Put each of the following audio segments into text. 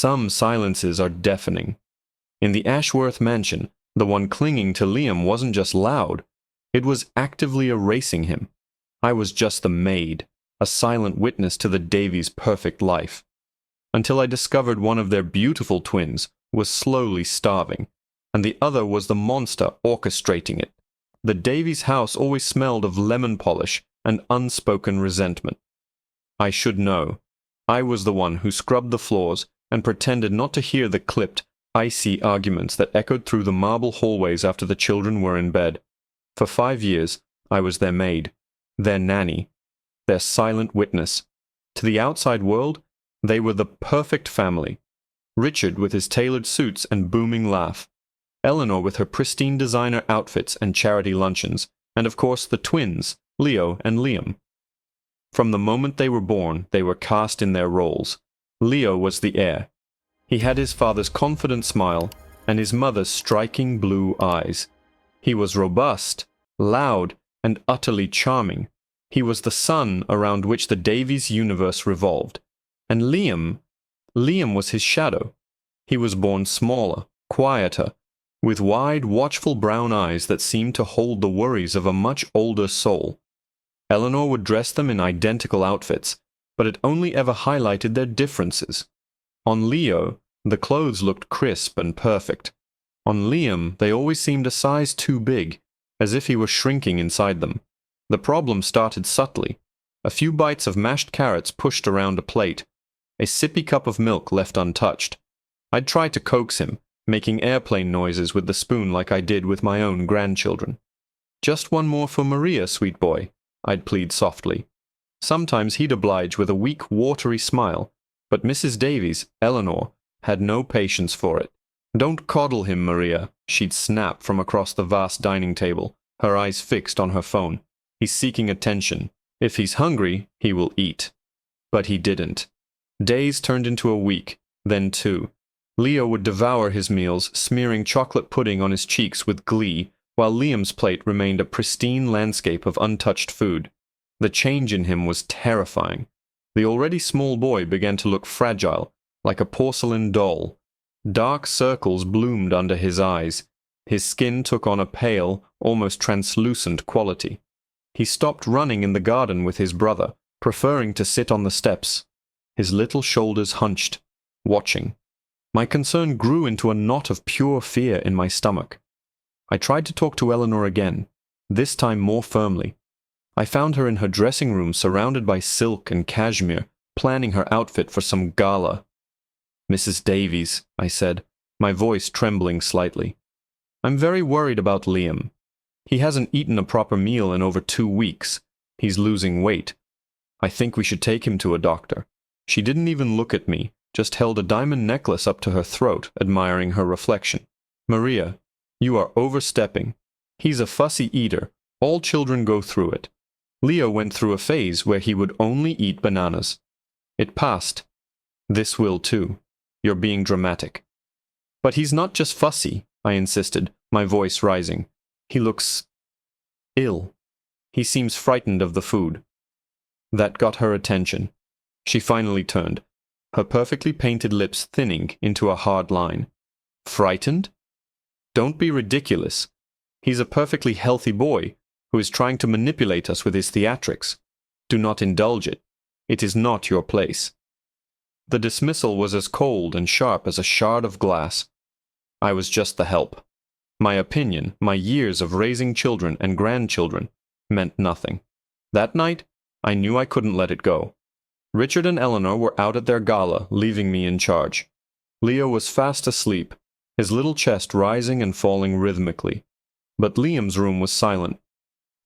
Some silences are deafening. In the Ashworth mansion, the one clinging to Liam wasn't just loud, it was actively erasing him. I was just the maid, a silent witness to the Davies' perfect life. Until I discovered one of their beautiful twins was slowly starving, and the other was the monster orchestrating it. The Davies' house always smelled of lemon polish and unspoken resentment. I should know. I was the one who scrubbed the floors and pretended not to hear the clipped, icy arguments that echoed through the marble hallways after the children were in bed. For 5 years, I was their maid, their nanny, their silent witness. To the outside world, they were the perfect family. Richard with his tailored suits and booming laugh, Eleanor with her pristine designer outfits and charity luncheons, and of course the twins, Leo and Liam. From the moment they were born, they were cast in their roles. Leo was the heir. He had his father's confident smile and his mother's striking blue eyes. He was robust, loud, and utterly charming. He was the sun around which the Davies universe revolved. And Liam was his shadow. He was born smaller, quieter, with wide, watchful brown eyes that seemed to hold the worries of a much older soul. Eleanor would dress them in identical outfits, but it only ever highlighted their differences. On Leo, the clothes looked crisp and perfect. On Liam, they always seemed a size too big, as if he were shrinking inside them. The problem started subtly. A few bites of mashed carrots pushed around a plate, a sippy cup of milk left untouched. I'd try to coax him, making airplane noises with the spoon like I did with my own grandchildren. "Just one more for Maria, sweet boy," I'd plead softly. Sometimes he'd oblige with a weak, watery smile, but Mrs. Davies, Eleanor, had no patience for it. "Don't coddle him, Maria," she'd snap from across the vast dining table, her eyes fixed on her phone. "He's seeking attention. If he's hungry, he will eat." But he didn't. Days turned into a week, then 2. Leo would devour his meals, smearing chocolate pudding on his cheeks with glee, while Liam's plate remained a pristine landscape of untouched food. The change in him was terrifying. The already small boy began to look fragile, like a porcelain doll. Dark circles bloomed under his eyes. His skin took on a pale, almost translucent quality. He stopped running in the garden with his brother, preferring to sit on the steps. His little shoulders hunched, watching. My concern grew into a knot of pure fear in my stomach. I tried to talk to Eleanor again, this time more firmly. I found her in her dressing room surrounded by silk and cashmere, planning her outfit for some gala. "Mrs. Davies," I said, my voice trembling slightly. "I'm very worried about Liam. He hasn't eaten a proper meal in over 2 weeks. He's losing weight. I think we should take him to a doctor." She didn't even look at me, just held a diamond necklace up to her throat, admiring her reflection. "Maria, you are overstepping. He's a fussy eater. All children go through it. Leo went through a phase where he would only eat bananas. It passed. This will too. You're being dramatic." "But he's not just fussy," I insisted, my voice rising. "He looks ill. He seems frightened of the food." That got her attention. She finally turned, her perfectly painted lips thinning into a hard line. "Frightened? Don't be ridiculous. He's a perfectly healthy boy who is trying to manipulate us with his theatrics. Do not indulge it. It is not your place." The dismissal was as cold and sharp as a shard of glass. I was just the help. My opinion, my years of raising children and grandchildren, meant nothing. That night, I knew I couldn't let it go. Richard and Eleanor were out at their gala, leaving me in charge. Leo was fast asleep, his little chest rising and falling rhythmically. But Liam's room was silent.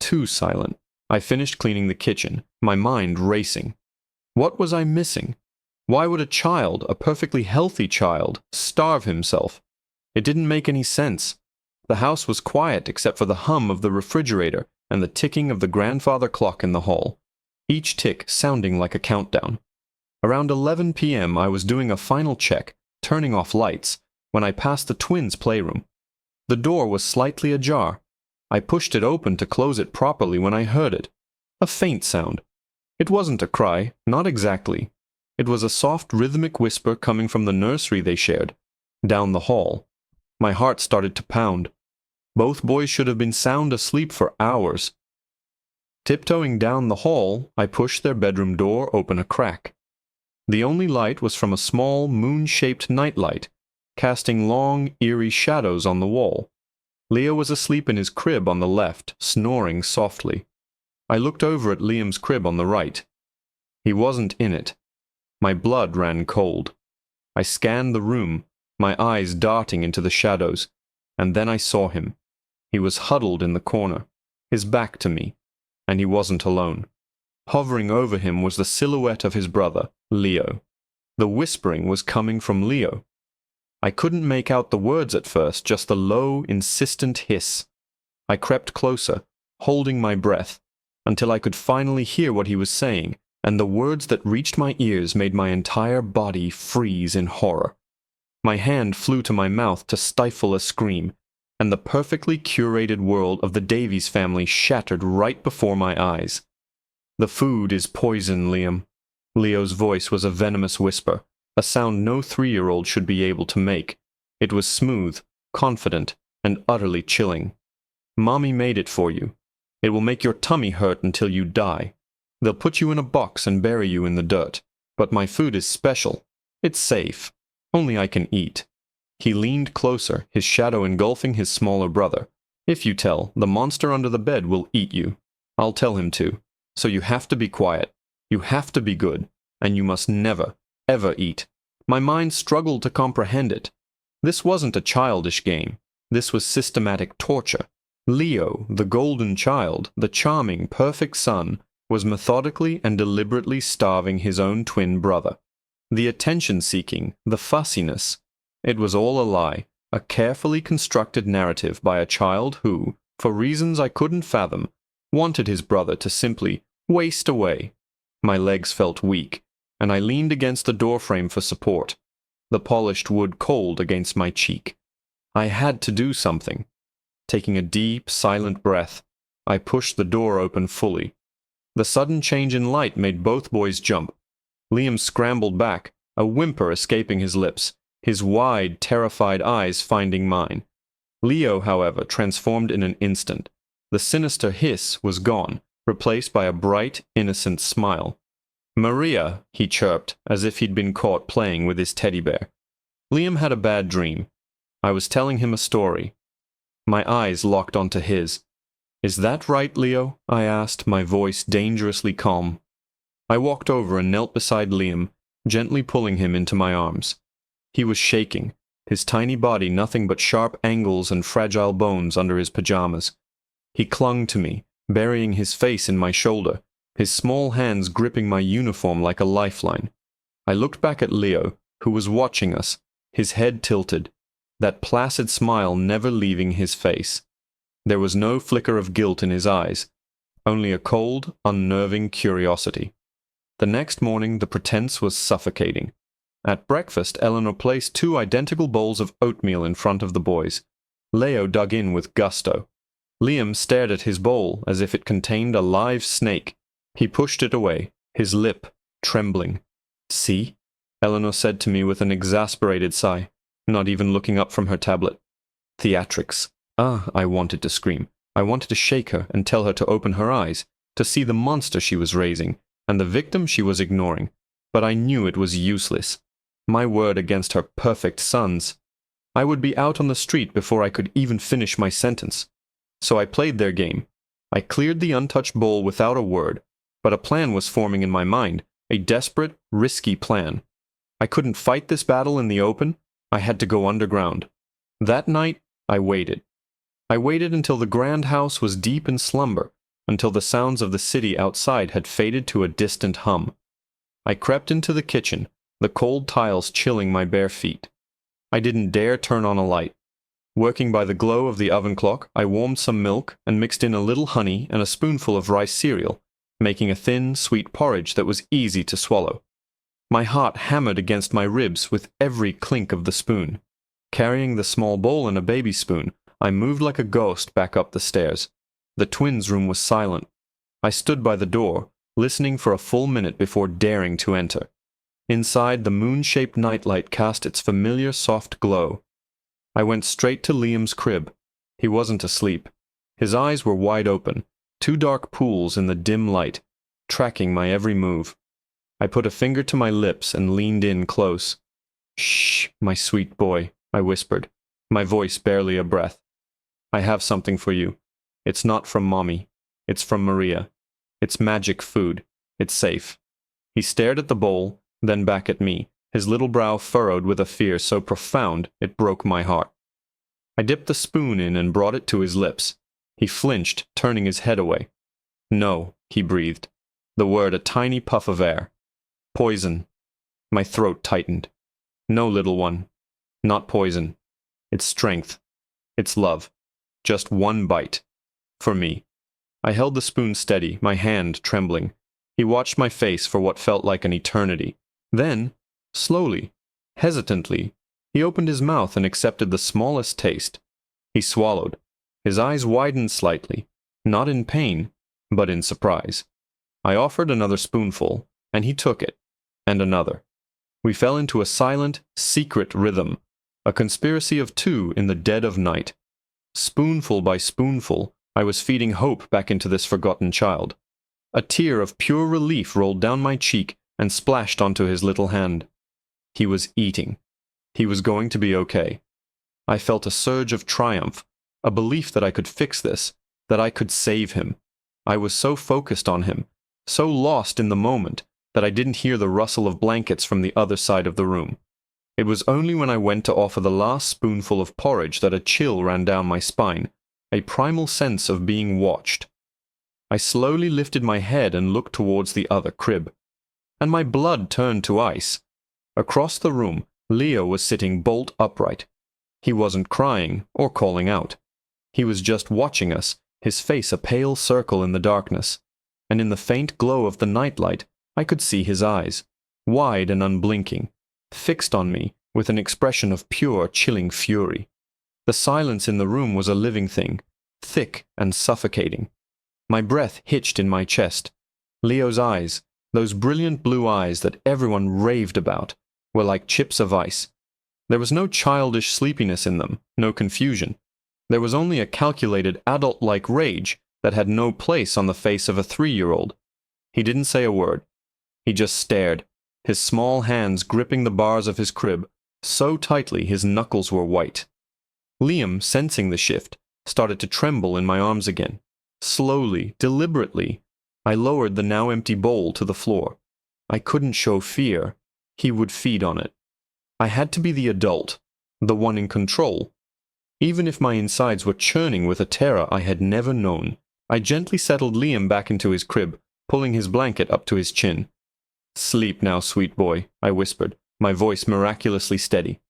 Too silent. I finished cleaning the kitchen, my mind racing. What was I missing? Why would a child, a perfectly healthy child, starve himself? It didn't make any sense. The house was quiet except for the hum of the refrigerator and the ticking of the grandfather clock in the hall, each tick sounding like a countdown. Around 11 p.m. I was doing a final check, turning off lights, when I passed the twins' playroom. The door was slightly ajar. I pushed it open to close it properly when I heard it. A faint sound. It wasn't a cry, not exactly. It was a soft rhythmic whisper coming from the nursery they shared, down the hall. My heart started to pound. Both boys should have been sound asleep for hours. Tiptoeing down the hall, I pushed their bedroom door open a crack. The only light was from a small, moon-shaped nightlight, casting long, eerie shadows on the wall. Leo was asleep in his crib on the left, snoring softly. I looked over at Liam's crib on the right. He wasn't in it. My blood ran cold. I scanned the room, my eyes darting into the shadows, and then I saw him. He was huddled in the corner, his back to me, and he wasn't alone. Hovering over him was the silhouette of his brother, Leo. The whispering was coming from Leo. I couldn't make out the words at first, just the low, insistent hiss. I crept closer, holding my breath, until I could finally hear what he was saying, and the words that reached my ears made my entire body freeze in horror. My hand flew to my mouth to stifle a scream, and the perfectly curated world of the Davies family shattered right before my eyes. "The food is poison, Liam." Leo's voice was a venomous whisper, a sound no 3-year-old should be able to make. It was smooth, confident, and utterly chilling. "Mommy made it for you. It will make your tummy hurt until you die. They'll put you in a box and bury you in the dirt. But my food is special. It's safe. Only I can eat." He leaned closer, his shadow engulfing his smaller brother. "If you tell, the monster under the bed will eat you. I'll tell him to. So you have to be quiet. You have to be good. And you must never, ever eat." My mind struggled to comprehend it. This wasn't a childish game. This was systematic torture. Leo, the golden child, the charming, perfect son, was methodically and deliberately starving his own twin brother. The attention-seeking, the fussiness, it was all a lie, a carefully constructed narrative by a child who, for reasons I couldn't fathom, wanted his brother to simply waste away. My legs felt weak, and I leaned against the doorframe for support, the polished wood cold against my cheek. I had to do something. Taking a deep, silent breath, I pushed the door open fully. The sudden change in light made both boys jump. Liam scrambled back, a whimper escaping his lips, his wide, terrified eyes finding mine. Leo, however, transformed in an instant. The sinister hiss was gone, replaced by a bright, innocent smile. "Maria," he chirped, as if he'd been caught playing with his teddy bear. Liam had a bad dream. I was telling him a story. My eyes locked onto his. "Is that right, Leo?" I asked, my voice dangerously calm. I walked over and knelt beside Liam, gently pulling him into my arms. He was shaking, his tiny body nothing but sharp angles and fragile bones under his pajamas. He clung to me, burying his face in my shoulder, his small hands gripping my uniform like a lifeline. I looked back at Leo, who was watching us, his head tilted, that placid smile never leaving his face. There was no flicker of guilt in his eyes, only a cold, unnerving curiosity. The next morning the pretense was suffocating. At breakfast, Eleanor placed 2 identical bowls of oatmeal in front of the boys. Leo dug in with gusto. Liam stared at his bowl as if it contained a live snake. He pushed it away, his lip trembling. "See?" Eleanor said to me with an exasperated sigh, not even looking up from her tablet. Theatrics. I wanted to scream. I wanted to shake her and tell her to open her eyes, to see the monster she was raising, and the victim she was ignoring. But I knew it was useless. My word against her perfect sons. I would be out on the street before I could even finish my sentence. So I played their game. I cleared the untouched bowl without a word, but a plan was forming in my mind, a desperate, risky plan. I couldn't fight this battle in the open. I had to go underground. That night, I waited. I waited until the grand house was deep in slumber, until the sounds of the city outside had faded to a distant hum. I crept into the kitchen, the cold tiles chilling my bare feet. I didn't dare turn on a light. Working by the glow of the oven clock, I warmed some milk and mixed in a little honey and a spoonful of rice cereal, making a thin, sweet porridge that was easy to swallow. My heart hammered against my ribs with every clink of the spoon. Carrying the small bowl and a baby spoon, I moved like a ghost back up the stairs. The twins' room was silent. I stood by the door, listening for a full minute before daring to enter. Inside, the moon-shaped nightlight cast its familiar soft glow. I went straight to Liam's crib. He wasn't asleep. His eyes were wide open, two dark pools in the dim light, tracking my every move. I put a finger to my lips and leaned in close. "Shh, my sweet boy," I whispered, my voice barely a breath. "I have something for you. It's not from Mommy. It's from Maria. It's magic food. It's safe." He stared at the bowl, then back at me, his little brow furrowed with a fear so profound it broke my heart. I dipped the spoon in and brought it to his lips. He flinched, turning his head away. "No," he breathed, the word a tiny puff of air. "Poison." My throat tightened. "No, little one. Not poison. It's strength. It's love. Just one bite. For me." I held the spoon steady, my hand trembling. He watched my face for what felt like an eternity. Then, slowly, hesitantly, he opened his mouth and accepted the smallest taste. He swallowed. His eyes widened slightly, not in pain, but in surprise. I offered another spoonful, and he took it, and another. We fell into a silent, secret rhythm, a conspiracy of two in the dead of night. Spoonful by spoonful, I was feeding hope back into this forgotten child. A tear of pure relief rolled down my cheek and splashed onto his little hand. He was eating. He was going to be okay. I felt a surge of triumph, a belief that I could fix this, that I could save him. I was so focused on him, so lost in the moment, that I didn't hear the rustle of blankets from the other side of the room. It was only when I went to offer the last spoonful of porridge that a chill ran down my spine, a primal sense of being watched. I slowly lifted my head and looked towards the other crib, and my blood turned to ice. Across the room, Leo was sitting bolt upright. He wasn't crying or calling out. He was just watching us, his face a pale circle in the darkness, and in the faint glow of the nightlight, I could see his eyes, wide and unblinking, fixed on me with an expression of pure, chilling fury. The silence in the room was a living thing, thick and suffocating. My breath hitched in my chest. Leo's eyes, those brilliant blue eyes that everyone raved about, were like chips of ice. There was no childish sleepiness in them, no confusion. There was only a calculated adult-like rage that had no place on the face of a 3-year-old. He didn't say a word. He just stared, his small hands gripping the bars of his crib, so tightly his knuckles were white. Liam, sensing the shift, started to tremble in my arms again. Slowly, deliberately, I lowered the now empty bowl to the floor. I couldn't show fear. He would feed on it. I had to be the adult, the one in control. Even if my insides were churning with a terror I had never known, I gently settled Liam back into his crib, pulling his blanket up to his chin. "Sleep now, sweet boy," I whispered, my voice miraculously steady.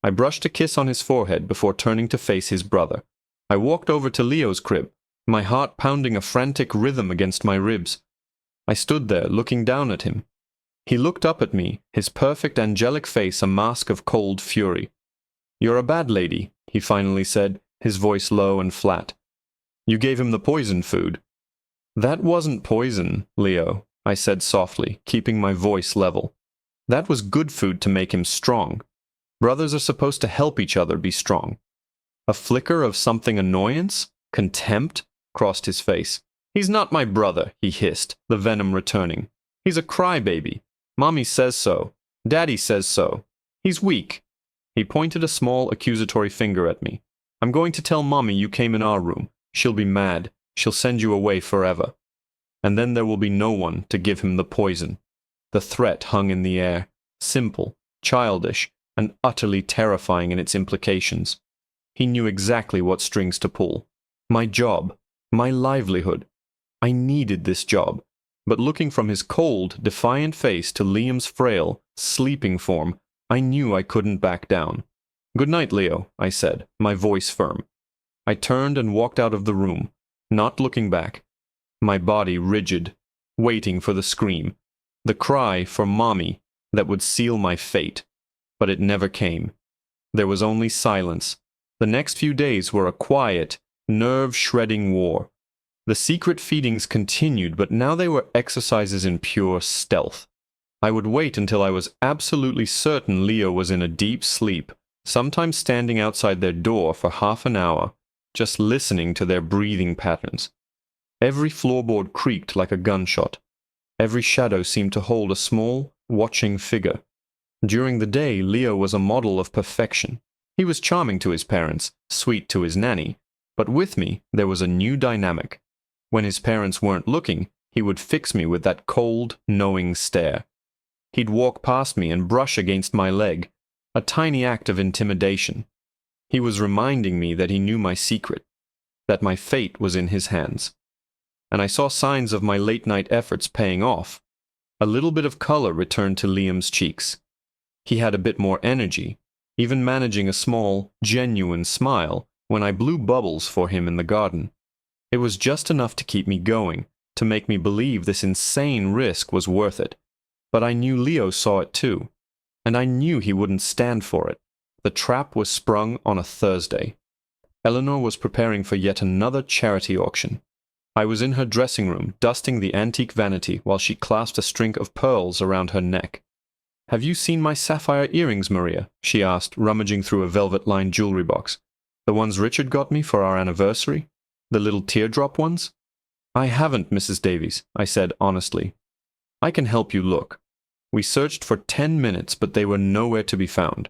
I brushed a kiss on his forehead before turning to face his brother. I walked over to Leo's crib, my heart pounding a frantic rhythm against my ribs. I stood there, looking down at him. He looked up at me, his perfect angelic face a mask of cold fury. "You're a bad lady," he finally said, his voice low and flat. "You gave him the poison food." "That wasn't poison, Leo," I said softly, keeping my voice level. "That was good food to make him strong. Brothers are supposed to help each other be strong." A flicker of something annoyance, contempt, crossed his face. "He's not my brother," he hissed, the venom returning. "He's a crybaby. Mommy says so. Daddy says so. He's weak." He pointed a small accusatory finger at me. "I'm going to tell Mommy you came in our room. She'll be mad. She'll send you away forever. And then there will be no one to give him the poison." The threat hung in the air, simple, childish, and utterly terrifying in its implications. He knew exactly what strings to pull. My job, my livelihood. I needed this job. But looking from his cold, defiant face to Liam's frail, sleeping form, I knew I couldn't back down. "Good night, Leo," I said, my voice firm. I turned and walked out of the room, not looking back, my body rigid, waiting for the scream, the cry for Mommy that would seal my fate. But it never came. There was only silence. The next few days were a quiet, nerve-shredding war. The secret feedings continued, but now they were exercises in pure stealth. I would wait until I was absolutely certain Leo was in a deep sleep, sometimes standing outside their door for half an hour, just listening to their breathing patterns. Every floorboard creaked like a gunshot. Every shadow seemed to hold a small, watching figure. During the day, Leo was a model of perfection. He was charming to his parents, sweet to his nanny, but with me there was a new dynamic. When his parents weren't looking, he would fix me with that cold, knowing stare. He'd walk past me and brush against my leg, a tiny act of intimidation. He was reminding me that he knew my secret, that my fate was in his hands. And I saw signs of my late-night efforts paying off. A little bit of color returned to Liam's cheeks. He had a bit more energy, even managing a small, genuine smile when I blew bubbles for him in the garden. It was just enough to keep me going, to make me believe this insane risk was worth it. But I knew Leo saw it too, and I knew he wouldn't stand for it. The trap was sprung on a Thursday. Eleanor was preparing for yet another charity auction. I was in her dressing room, dusting the antique vanity while she clasped a string of pearls around her neck. "Have you seen my sapphire earrings, Maria?" she asked, rummaging through a velvet-lined jewelry box. "The ones Richard got me for our anniversary? The little teardrop ones?" "I haven't, Mrs. Davies," I said honestly. "I can help you look." We searched for 10 minutes, but they were nowhere to be found.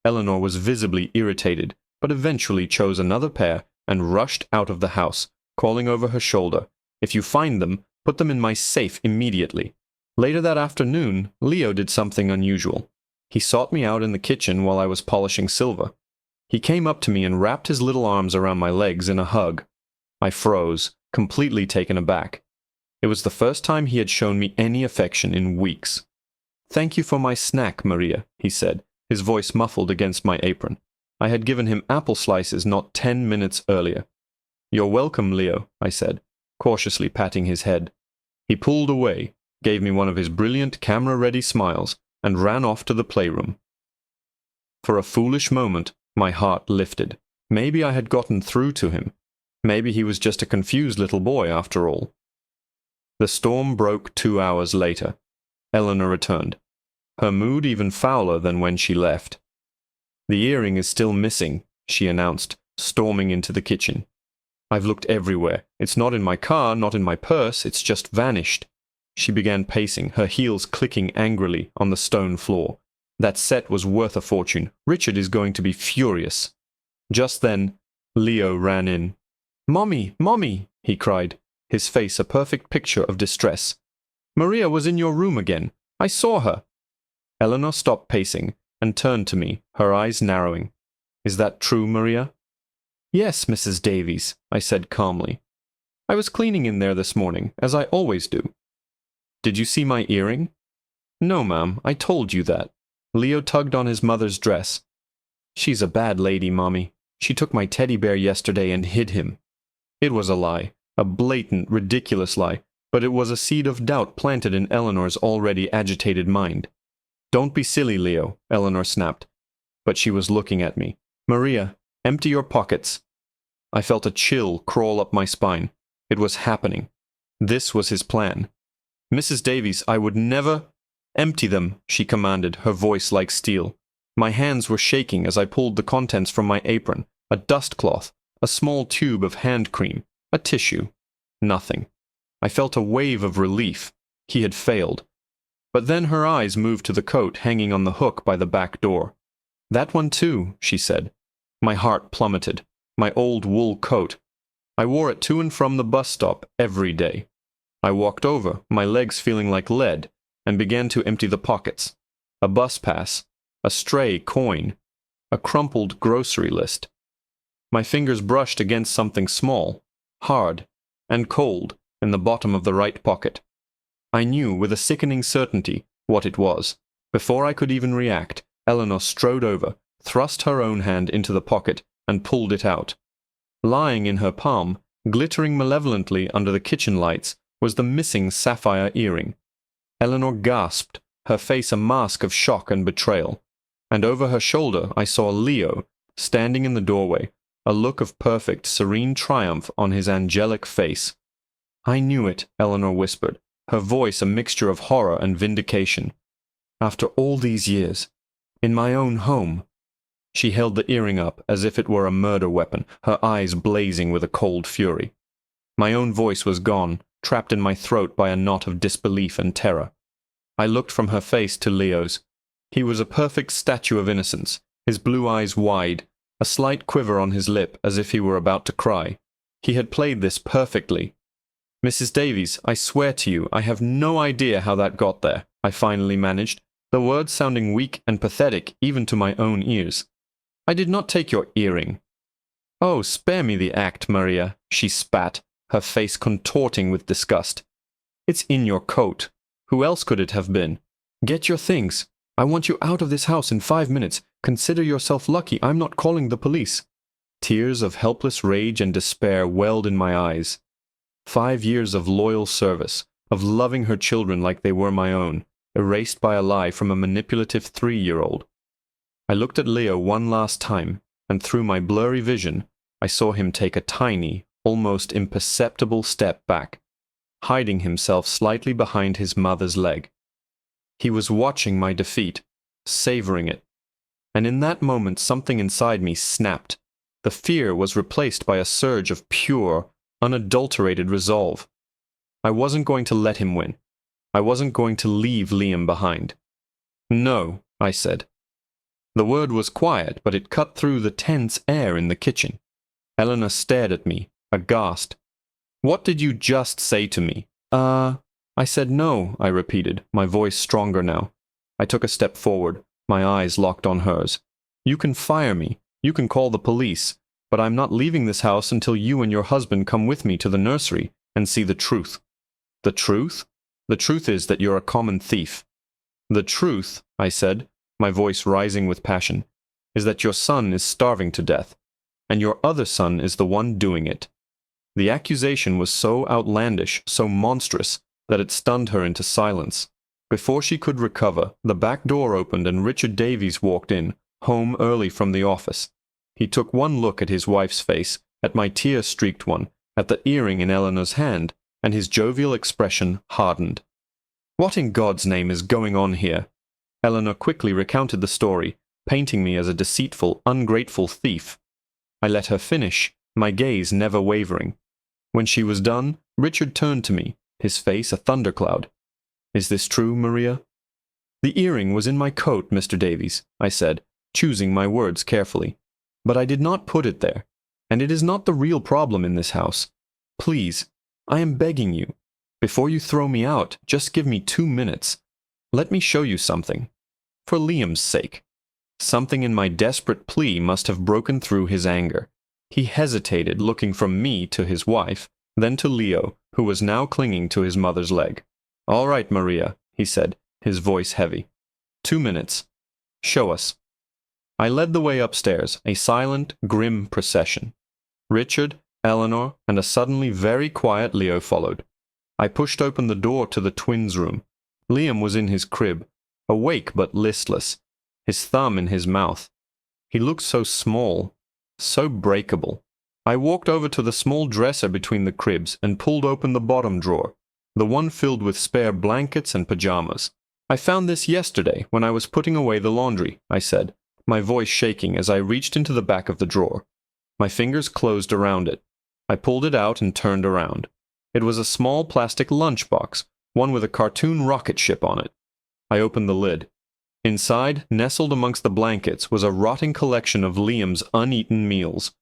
Eleanor was visibly irritated, but eventually chose another pair and rushed out of the house, calling over her shoulder, "If you find them, put them in my safe immediately." Later that afternoon, Leo did something unusual. He sought me out in the kitchen while I was polishing silver. He came up to me and wrapped his little arms around my legs in a hug. I froze, completely taken aback. It was the first time he had shown me any affection in weeks. "Thank you for my snack, Maria," he said, his voice muffled against my apron. I had given him apple slices not 10 minutes earlier. "You're welcome, Leo," I said, cautiously patting his head. He pulled away, gave me one of his brilliant camera-ready smiles, and ran off to the playroom. For a foolish moment, my heart lifted. Maybe I had gotten through to him. Maybe he was just a confused little boy after all. The storm broke 2 hours later. Eleanor returned, her mood even fouler than when she left. "The earring is still missing," she announced, storming into the kitchen. "I've looked everywhere. It's not in my car, not in my purse, it's just vanished." She began pacing, her heels clicking angrily on the stone floor. "That set was worth a fortune. Richard is going to be furious." Just then, Leo ran in. "Mommy, Mommy!" he cried, his face a perfect picture of distress. "Maria was in your room again. I saw her." Eleanor stopped pacing and turned to me, her eyes narrowing. "Is that true, Maria?" "Yes, Mrs. Davies," I said calmly. "I was cleaning in there this morning, as I always do." "Did you see my earring?" "No, ma'am, I told you that." Leo tugged on his mother's dress. "She's a bad lady, Mommy. She took my teddy bear yesterday and hid him." It was a lie, a blatant, ridiculous lie, but it was a seed of doubt planted in Eleanor's already agitated mind. "Don't be silly, Leo," Eleanor snapped. But she was looking at me. "Maria, empty your pockets." I felt a chill crawl up my spine. It was happening. This was his plan. "Mrs. Davies, I would never—" "Empty them," she commanded, her voice like steel. My hands were shaking as I pulled the contents from my apron, a dust cloth, a small tube of hand cream, a tissue. Nothing. I felt a wave of relief. He had failed. But then her eyes moved to the coat hanging on the hook by the back door. "That one too," she said. My heart plummeted. My old wool coat. I wore it to and from the bus stop every day. I walked over, my legs feeling like lead, and began to empty the pockets. A bus pass, a stray coin, a crumpled grocery list. My fingers brushed against something small, hard, and cold in the bottom of the right pocket. I knew with a sickening certainty what it was. Before I could even react, Eleanor strode over, thrust her own hand into the pocket, and pulled it out. Lying in her palm, glittering malevolently under the kitchen lights, was the missing sapphire earring. Eleanor gasped, her face a mask of shock and betrayal. And over her shoulder I saw Leo, standing in the doorway, a look of perfect, serene triumph on his angelic face. "I knew it," Eleanor whispered, her voice a mixture of horror and vindication. After all these years. In my own home. She held the earring up as if it were a murder weapon, her eyes blazing with a cold fury. My own voice was gone, trapped in my throat by a knot of disbelief and terror. I looked from her face to Leo's. He was a perfect statue of innocence, his blue eyes wide, a slight quiver on his lip as if he were about to cry. He had played this perfectly. "Mrs. Davies, I swear to you, I have no idea how that got there," I finally managed, the words sounding weak and pathetic even to my own ears. "I did not take your earring." "Oh, spare me the act, Maria," she spat, her face contorting with disgust. "It's in your coat. Who else could it have been? Get your things. I want you out of this house in 5 minutes. Consider yourself lucky I'm not calling the police." Tears of helpless rage and despair welled in my eyes. 5 years of loyal service, of loving her children like they were my own, erased by a lie from a manipulative 3-year-old. I looked at Leo one last time, and through my blurry vision, I saw him take a tiny, almost imperceptible step back, hiding himself slightly behind his mother's leg. He was watching my defeat, savoring it. And in that moment something inside me snapped. The fear was replaced by a surge of pure, unadulterated resolve. I wasn't going to let him win. I wasn't going to leave Liam behind. "No," I said. The word was quiet, but it cut through the tense air in the kitchen. Eleanor stared at me, aghast. "What did you just say to me?" I said no," I repeated, my voice stronger now. I took a step forward, my eyes locked on hers. "You can fire me, you can call the police, but I'm not leaving this house until you and your husband come with me to the nursery and see the truth." "The truth?" "The truth is that you're a common thief." "The truth," I said, my voice rising with passion, "is that your son is starving to death, and your other son is the one doing it." The accusation was so outlandish, so monstrous, that it stunned her into silence. Before she could recover, the back door opened and Richard Davies walked in, home early from the office. He took one look at his wife's face, at my tear-streaked one, at the earring in Eleanor's hand, and his jovial expression hardened. "What in God's name is going on here?" Eleanor quickly recounted the story, painting me as a deceitful, ungrateful thief. I let her finish, my gaze never wavering. When she was done, Richard turned to me, his face a thundercloud. "Is this true, Maria?" "The earring was in my coat, Mr. Davies," I said, choosing my words carefully. "But I did not put it there, and it is not the real problem in this house. Please, I am begging you, before you throw me out, just give me 2 minutes. Let me show you something. For Liam's sake." Something in my desperate plea must have broken through his anger. He hesitated, looking from me to his wife, then to Leo, who was now clinging to his mother's leg. "All right, Maria," he said, his voice heavy. 2 minutes. Show us." I led the way upstairs, a silent, grim procession. Richard, Eleanor, and a suddenly very quiet Leo followed. I pushed open the door to the twins' room. Liam was in his crib, awake but listless, his thumb in his mouth. He looked so small, so breakable. I walked over to the small dresser between the cribs and pulled open the bottom drawer, the one filled with spare blankets and pajamas. "I found this yesterday when I was putting away the laundry," I said, my voice shaking as I reached into the back of the drawer. My fingers closed around it. I pulled it out and turned around. It was a small plastic lunchbox, one with a cartoon rocket ship on it. I opened the lid. Inside, nestled amongst the blankets, was a rotting collection of Liam's uneaten meals.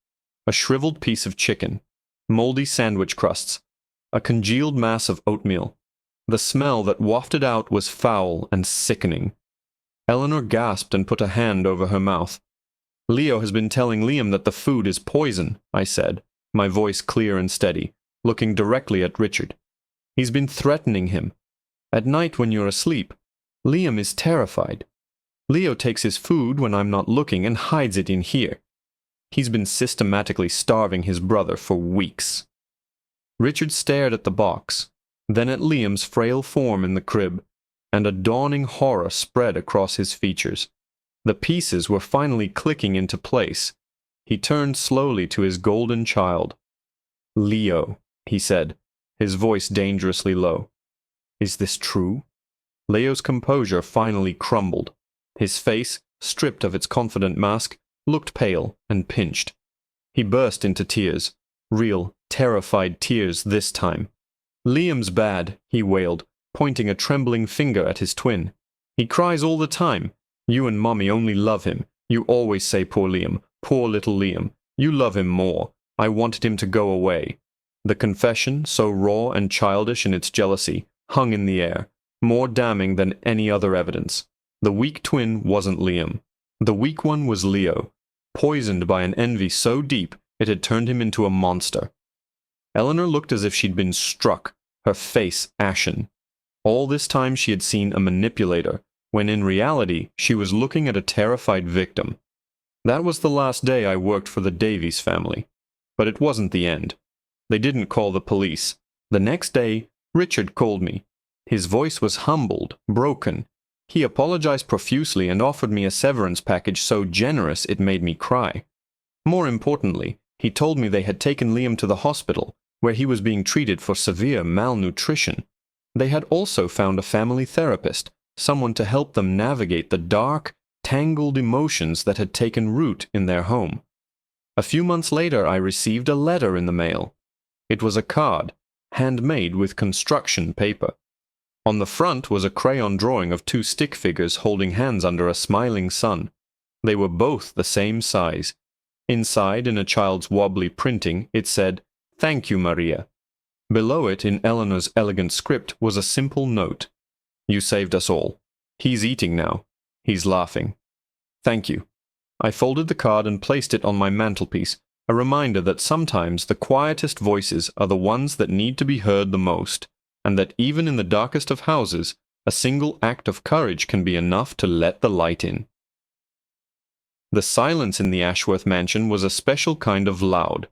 A shriveled piece of chicken, moldy sandwich crusts, a congealed mass of oatmeal. The smell that wafted out was foul and sickening. Eleanor gasped and put a hand over her mouth. "Leo has been telling Liam that the food is poison," I said, my voice clear and steady, looking directly at Richard. "He's been threatening him. At night when you're asleep, Liam is terrified. Leo takes his food when I'm not looking and hides it in here. He's been systematically starving his brother for weeks." Richard stared at the box, then at Liam's frail form in the crib, and a dawning horror spread across his features. The pieces were finally clicking into place. He turned slowly to his golden child. "Leo," he said, his voice dangerously low. "Is this true?" Leo's composure finally crumbled. His face, stripped of its confident mask, looked pale and pinched. He burst into tears. Real, terrified tears this time. "Liam's bad," he wailed, pointing a trembling finger at his twin. "He cries all the time. You and Mommy only love him. You always say poor Liam, poor little Liam. You love him more. I wanted him to go away." The confession, so raw and childish in its jealousy, hung in the air, more damning than any other evidence. The weak twin wasn't Liam. The weak one was Leo, poisoned by an envy so deep it had turned him into a monster. Eleanor looked as if she'd been struck, her face ashen. All this time she had seen a manipulator, when in reality she was looking at a terrified victim. That was the last day I worked for the Davies family. But it wasn't the end. They didn't call the police. The next day, Richard called me. His voice was humbled, broken. He apologized profusely and offered me a severance package so generous it made me cry. More importantly, he told me they had taken Liam to the hospital, where he was being treated for severe malnutrition. They had also found a family therapist, someone to help them navigate the dark, tangled emotions that had taken root in their home. A few months later, I received a letter in the mail. It was a card, handmade with construction paper. On the front was a crayon drawing of two stick figures holding hands under a smiling sun. They were both the same size. Inside, in a child's wobbly printing, it said, "Thank you, Maria." Below it, in Eleanor's elegant script, was a simple note. "You saved us all. He's eating now. He's laughing. Thank you." I folded the card and placed it on my mantelpiece, a reminder that sometimes the quietest voices are the ones that need to be heard the most, and that even in the darkest of houses, a single act of courage can be enough to let the light in. The silence in the Ashworth mansion was a special kind of loud.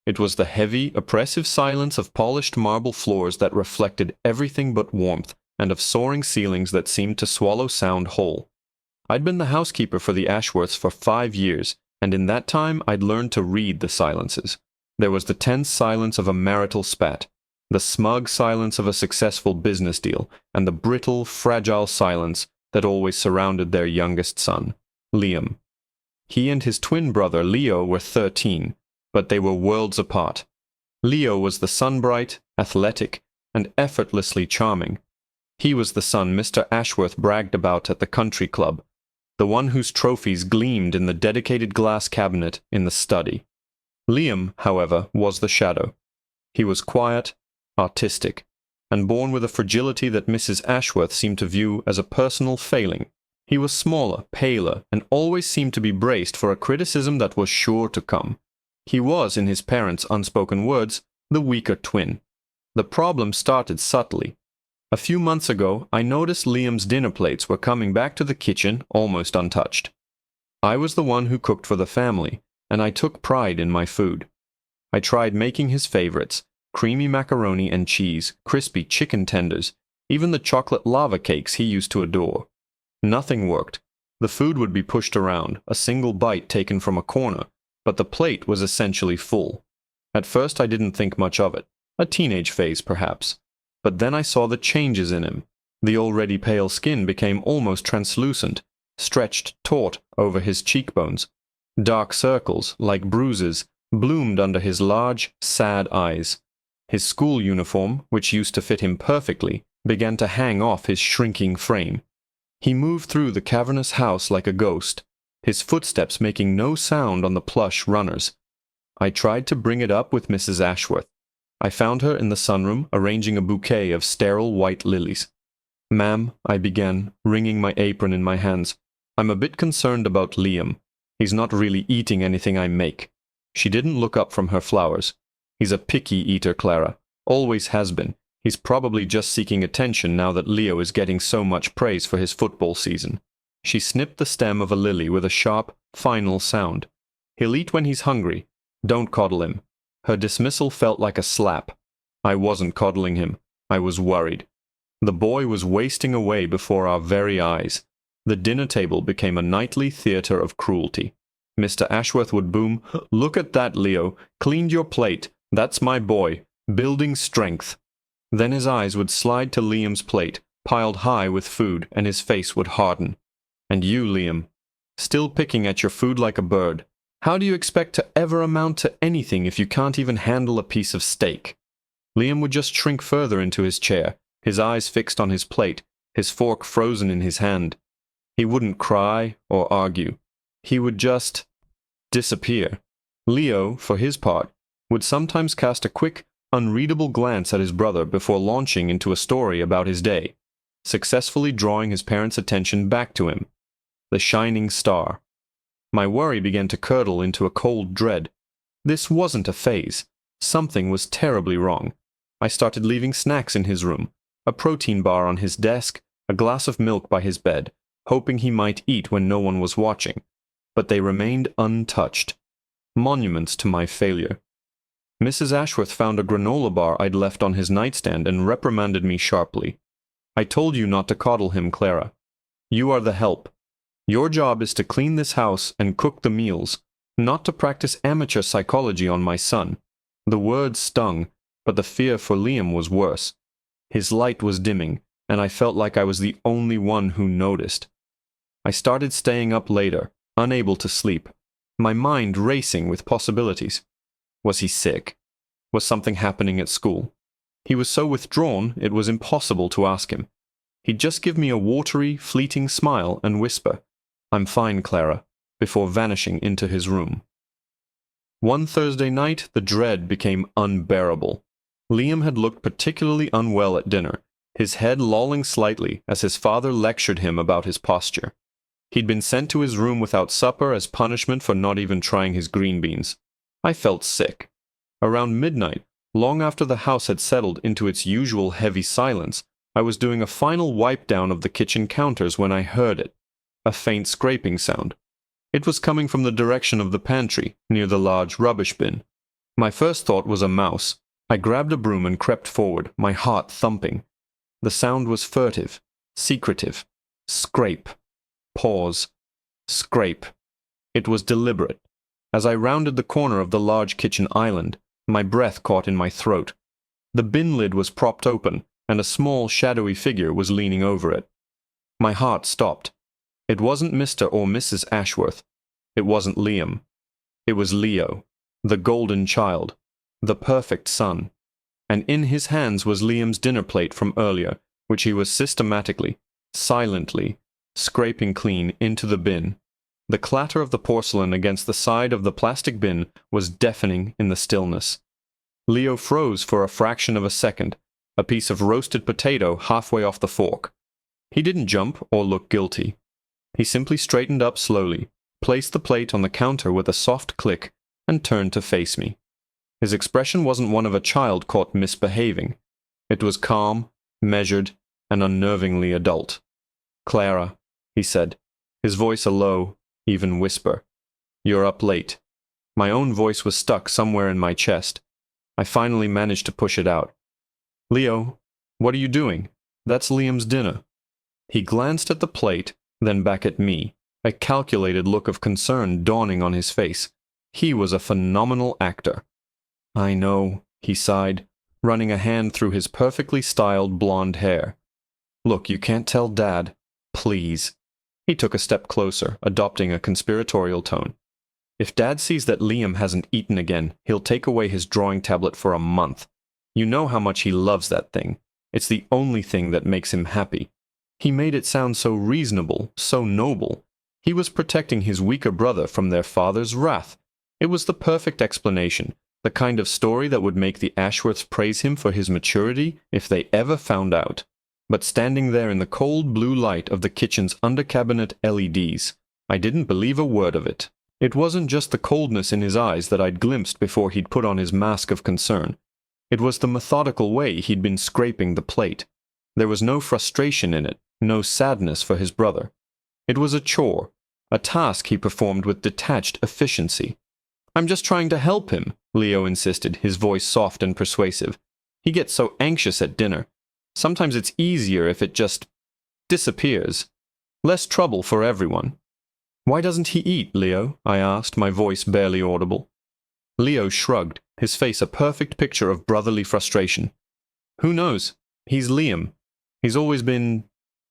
It was the heavy, oppressive silence of polished marble floors that reflected everything but warmth, and of soaring ceilings that seemed to swallow sound whole. I'd been the housekeeper for the Ashworths for 5 years, and in that time I'd learned to read the silences. There was the tense silence of a marital spat, the smug silence of a successful business deal, and the brittle, fragile silence that always surrounded their youngest son, Liam. He and his twin brother Leo were 13, but they were worlds apart. Leo was the sun-bright, athletic, and effortlessly charming. He was the son Mr. Ashworth bragged about at the country club, the one whose trophies gleamed in the dedicated glass cabinet in the study. Liam, however, was the shadow. He was quiet, artistic, and born with a fragility that Mrs. Ashworth seemed to view as a personal failing. He was smaller, paler, and always seemed to be braced for a criticism that was sure to come. He was, in his parents' unspoken words, the weaker twin. The problem started subtly. A few months ago, I noticed Liam's dinner plates were coming back to the kitchen almost untouched. I was the one who cooked for the family, and I took pride in my food. I tried making his favorites, creamy macaroni and cheese, crispy chicken tenders, even the chocolate lava cakes he used to adore. Nothing worked. The food would be pushed around, a single bite taken from a corner, but the plate was essentially full. At first I didn't think much of it, a teenage phase perhaps. But then I saw the changes in him. The already pale skin became almost translucent, stretched taut over his cheekbones. Dark circles, like bruises, bloomed under his large, sad eyes. His school uniform, which used to fit him perfectly, began to hang off his shrinking frame. He moved through the cavernous house like a ghost, his footsteps making no sound on the plush runners. I tried to bring it up with Mrs. Ashworth. I found her in the sunroom, arranging a bouquet of sterile white lilies. "Ma'am," I began, wringing my apron in my hands, "I'm a bit concerned about Liam. He's not really eating anything I make." She didn't look up from her flowers. "He's a picky eater, Clara. Always has been. He's probably just seeking attention now that Leo is getting so much praise for his football season." She snipped the stem of a lily with a sharp, final sound. "He'll eat when he's hungry. Don't coddle him." Her dismissal felt like a slap. I wasn't coddling him. I was worried. The boy was wasting away before our very eyes. The dinner table became a nightly theater of cruelty. Mr. Ashworth would boom, "Look at that, Leo. Cleaned your plate. That's my boy. Building strength." Then his eyes would slide to Liam's plate, piled high with food, and his face would harden. And you, Liam, still picking at your food like a bird. How do you expect to ever amount to anything if you can't even handle a piece of steak? Liam would just shrink further into his chair, his eyes fixed on his plate, his fork frozen in his hand. He wouldn't cry or argue. He would just disappear. Leo, for his part, would sometimes cast a quick, unreadable glance at his brother before launching into a story about his day, successfully drawing his parents' attention back to him. The shining star. My worry began to curdle into a cold dread. This wasn't a phase. Something was terribly wrong. I started leaving snacks in his room, a protein bar on his desk, a glass of milk by his bed, hoping he might eat when no one was watching. But they remained untouched. Monuments to my failure. Mrs. Ashworth found a granola bar I'd left on his nightstand and reprimanded me sharply. I told you not to coddle him, Clara. You are the help. Your job is to clean this house and cook the meals, not to practice amateur psychology on my son. The words stung, but the fear for Liam was worse. His light was dimming, and I felt like I was the only one who noticed. I started staying up later, unable to sleep, my mind racing with possibilities. Was he sick? Was something happening at school? He was so withdrawn it was impossible to ask him. He'd just give me a watery, fleeting smile and whisper, "I'm fine, Clara," before vanishing into his room. One Thursday night, the dread became unbearable. Liam had looked particularly unwell at dinner, his head lolling slightly as his father lectured him about his posture. He'd been sent to his room without supper as punishment for not even trying his green beans. I felt sick. Around midnight, long after the house had settled into its usual heavy silence, I was doing a final wipe down of the kitchen counters when I heard it, a faint scraping sound. It was coming from the direction of the pantry, near the large rubbish bin. My first thought was a mouse. I grabbed a broom and crept forward, my heart thumping. The sound was furtive, secretive. Scrape. Pause. Scrape. It was deliberate. As I rounded the corner of the large kitchen island, my breath caught in my throat. The bin lid was propped open, and a small, shadowy figure was leaning over it. My heart stopped. It wasn't Mr. or Mrs. Ashworth. It wasn't Liam. It was Leo, the golden child, the perfect son. And in his hands was Liam's dinner plate from earlier, which he was systematically, silently, scraping clean into the bin. The clatter of the porcelain against the side of the plastic bin was deafening in the stillness. Leo froze for a fraction of a second, a piece of roasted potato halfway off the fork. He didn't jump or look guilty. He simply straightened up slowly, placed the plate on the counter with a soft click, and turned to face me. His expression wasn't one of a child caught misbehaving. It was calm, measured, and unnervingly adult. "Clara," he said, his voice a low, even whisper. "You're up late." My own voice was stuck somewhere in my chest. I finally managed to push it out. "Leo, what are you doing? That's Liam's dinner." He glanced at the plate, then back at me, a calculated look of concern dawning on his face. He was a phenomenal actor. "I know," he sighed, running a hand through his perfectly styled blonde hair. "Look, you can't tell Dad. Please." He took a step closer, adopting a conspiratorial tone. "If Dad sees that Liam hasn't eaten again, he'll take away his drawing tablet for a month. You know how much he loves that thing. It's the only thing that makes him happy." He made it sound so reasonable, so noble. He was protecting his weaker brother from their father's wrath. It was the perfect explanation, the kind of story that would make the Ashworths praise him for his maturity if they ever found out. But standing there in the cold blue light of the kitchen's under-cabinet LEDs, I didn't believe a word of it. It wasn't just the coldness in his eyes that I'd glimpsed before he'd put on his mask of concern. It was the methodical way he'd been scraping the plate. There was no frustration in it, no sadness for his brother. It was a chore, a task he performed with detached efficiency. "I'm just trying to help him," Leo insisted, his voice soft and persuasive. "He gets so anxious at dinner. Sometimes it's easier if it just disappears. Less trouble for everyone." "Why doesn't he eat, Leo?" I asked, my voice barely audible. Leo shrugged, his face a perfect picture of brotherly frustration. "Who knows? He's Liam. He's always been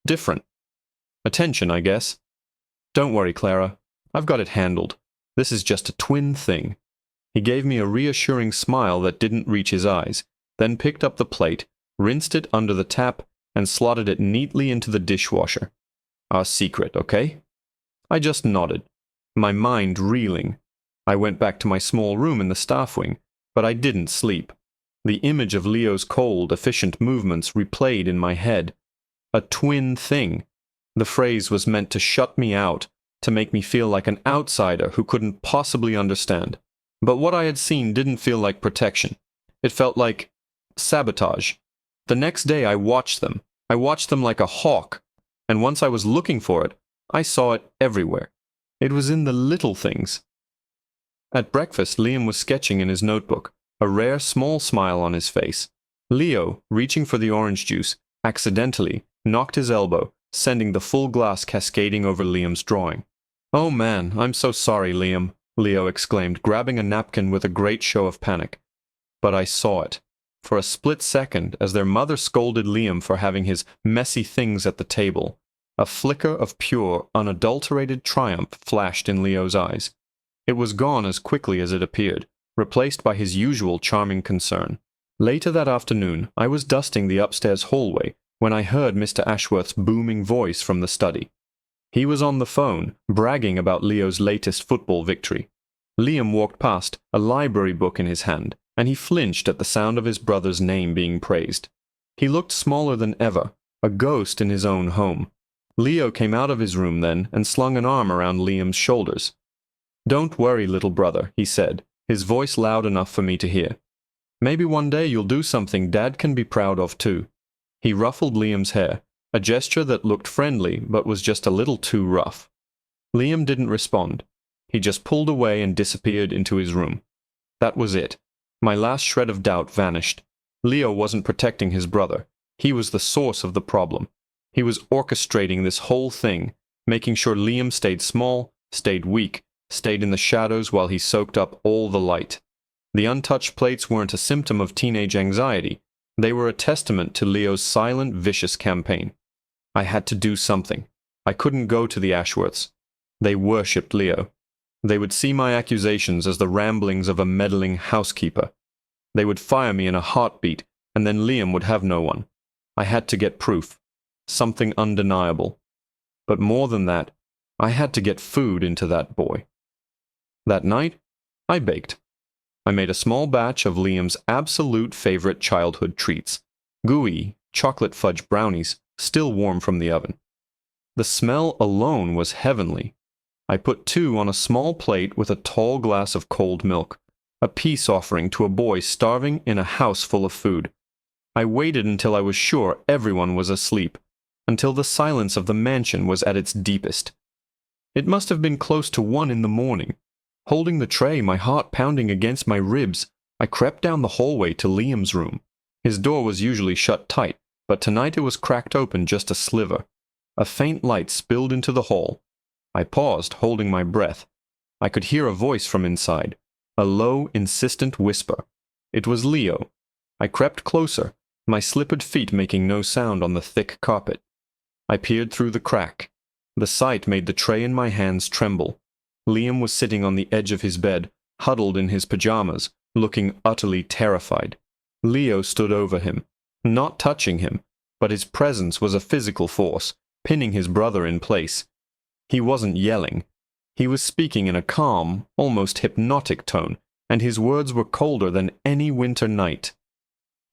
different. Attention, I guess. Don't worry, Clara. I've got it handled. This is just a twin thing. He gave me a reassuring smile that didn't reach his eyes, then picked up the plate, rinsed it under the tap, and slotted it neatly into the dishwasher. Our secret, okay? I just nodded, my mind reeling. I went back to my small room in the staff wing, but I didn't sleep. The image of Leo's cold, efficient movements replayed in my head. A twin thing. The phrase was meant to shut me out, to make me feel like an outsider who couldn't possibly understand. But what I had seen didn't feel like protection. It felt like sabotage. The next day I watched them. I watched them like a hawk, and once I was looking for it, I saw it everywhere. It was in the little things. At breakfast, Liam was sketching in his notebook, a rare small smile on his face. Leo, reaching for the orange juice, accidentally knocked his elbow, sending the full glass cascading over Liam's drawing. "Oh man, I'm so sorry, Liam," Leo exclaimed, grabbing a napkin with a great show of panic. But I saw it. For a split second, as their mother scolded Liam for having his messy things at the table, a flicker of pure, unadulterated triumph flashed in Leo's eyes. It was gone as quickly as it appeared, replaced by his usual charming concern. Later that afternoon, I was dusting the upstairs hallway when I heard Mr. Ashworth's booming voice from the study. He was on the phone, bragging about Leo's latest football victory. Liam walked past, a library book in his hand, and he flinched at the sound of his brother's name being praised. He looked smaller than ever, a ghost in his own home. Leo came out of his room then and slung an arm around Liam's shoulders. "Don't worry, little brother," he said, his voice loud enough for me to hear. "Maybe one day you'll do something Dad can be proud of too." He ruffled Liam's hair, a gesture that looked friendly but was just a little too rough. Liam didn't respond. He just pulled away and disappeared into his room. That was it. My last shred of doubt vanished. Leo wasn't protecting his brother. He was the source of the problem. He was orchestrating this whole thing, making sure Liam stayed small, stayed weak, stayed in the shadows while he soaked up all the light. The untouched plates weren't a symptom of teenage anxiety. They were a testament to Leo's silent, vicious campaign. I had to do something. I couldn't go to the Ashworths. They worshipped Leo. They would see my accusations as the ramblings of a meddling housekeeper. They would fire me in a heartbeat, and then Liam would have no one. I had to get proof. Something undeniable. But more than that, I had to get food into that boy. That night, I baked. I made a small batch of Liam's absolute favorite childhood treats, gooey chocolate fudge brownies, still warm from the oven. The smell alone was heavenly. I put 2 on a small plate with a tall glass of cold milk, a peace offering to a boy starving in a house full of food. I waited until I was sure everyone was asleep, until the silence of the mansion was at its deepest. It must have been close to 1 in the morning. Holding the tray, my heart pounding against my ribs, I crept down the hallway to Liam's room. His door was usually shut tight, but tonight it was cracked open just a sliver. A faint light spilled into the hall. I paused, holding my breath. I could hear a voice from inside, a low, insistent whisper. It was Leo. I crept closer, my slippered feet making no sound on the thick carpet. I peered through the crack. The sight made the tray in my hands tremble. Liam was sitting on the edge of his bed, huddled in his pajamas, looking utterly terrified. Leo stood over him, not touching him, but his presence was a physical force, pinning his brother in place. He wasn't yelling. He was speaking in a calm, almost hypnotic tone, and his words were colder than any winter night.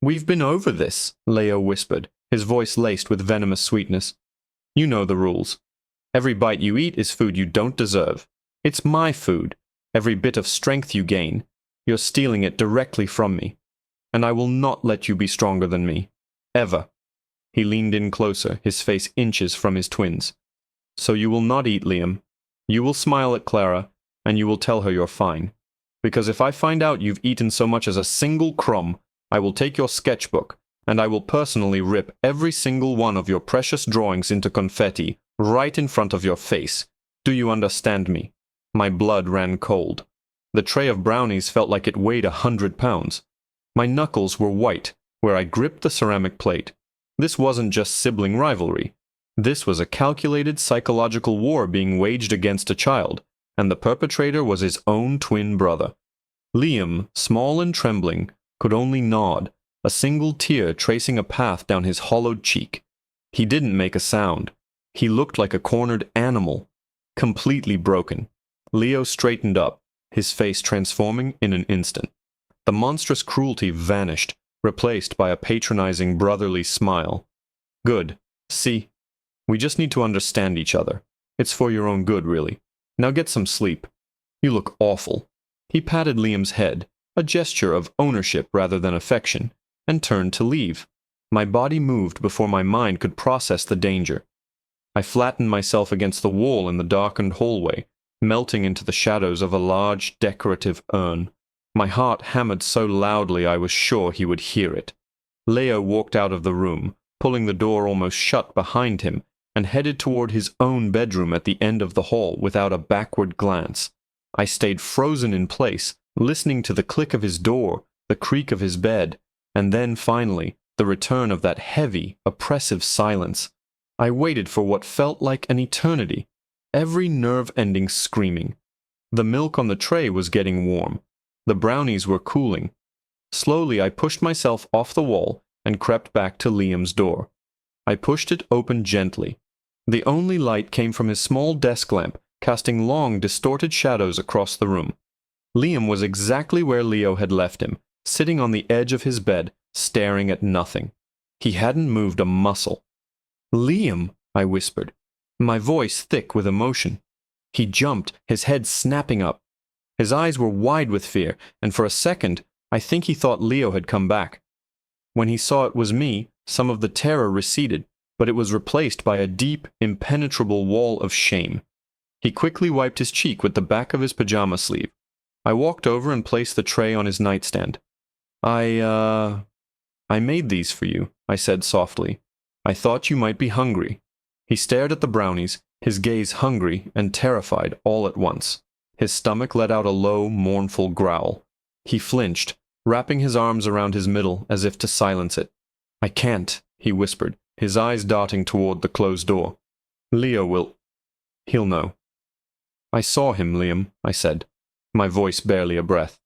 "We've been over this," Leo whispered, his voice laced with venomous sweetness. "You know the rules. Every bite you eat is food you don't deserve. It's my food. Every bit of strength you gain, you're stealing it directly from me. And I will not let you be stronger than me. Ever." He leaned in closer, his face inches from his twins. "So you will not eat, Liam. You will smile at Clara, and you will tell her you're fine. Because if I find out you've eaten so much as a single crumb, I will take your sketchbook, and I will personally rip every single one of your precious drawings into confetti, right in front of your face. Do you understand me?" My blood ran cold. The tray of brownies felt like it weighed 100 pounds. My knuckles were white, where I gripped the ceramic plate. This wasn't just sibling rivalry. This was a calculated psychological war being waged against a child, and the perpetrator was his own twin brother. Liam, small and trembling, could only nod, a single tear tracing a path down his hollowed cheek. He didn't make a sound. He looked like a cornered animal, completely broken. Leo straightened up, his face transforming in an instant. The monstrous cruelty vanished, replaced by a patronizing brotherly smile. Good. See? We just need to understand each other. It's for your own good, really. Now get some sleep. You look awful. He patted Liam's head, a gesture of ownership rather than affection, and turned to leave. My body moved before my mind could process the danger. I flattened myself against the wall in the darkened hallway, melting into the shadows of a large, decorative urn. My heart hammered so loudly I was sure he would hear it. Leo walked out of the room, pulling the door almost shut behind him, and headed toward his own bedroom at the end of the hall without a backward glance. I stayed frozen in place, listening to the click of his door, the creak of his bed, and then, finally, the return of that heavy, oppressive silence. I waited for what felt like an eternity, every nerve ending screaming. The milk on the tray was getting warm. The brownies were cooling. Slowly I pushed myself off the wall and crept back to Liam's door. I pushed it open gently. The only light came from his small desk lamp, casting long, distorted shadows across the room. Liam was exactly where Leo had left him, sitting on the edge of his bed, staring at nothing. He hadn't moved a muscle. "Liam," I whispered, my voice thick with emotion. He jumped, his head snapping up. His eyes were wide with fear, and for a second, I think he thought Leo had come back. When he saw it was me, some of the terror receded, but it was replaced by a deep, impenetrable wall of shame. He quickly wiped his cheek with the back of his pajama sleeve. I walked over and placed the tray on his nightstand. I made these for you," I said softly. "I thought you might be hungry." He stared at the brownies, his gaze hungry and terrified all at once. His stomach let out a low, mournful growl. He flinched, wrapping his arms around his middle as if to silence it. "I can't," he whispered, his eyes darting toward the closed door. He'll know." "I saw him, Liam," I said, my voice barely a breath.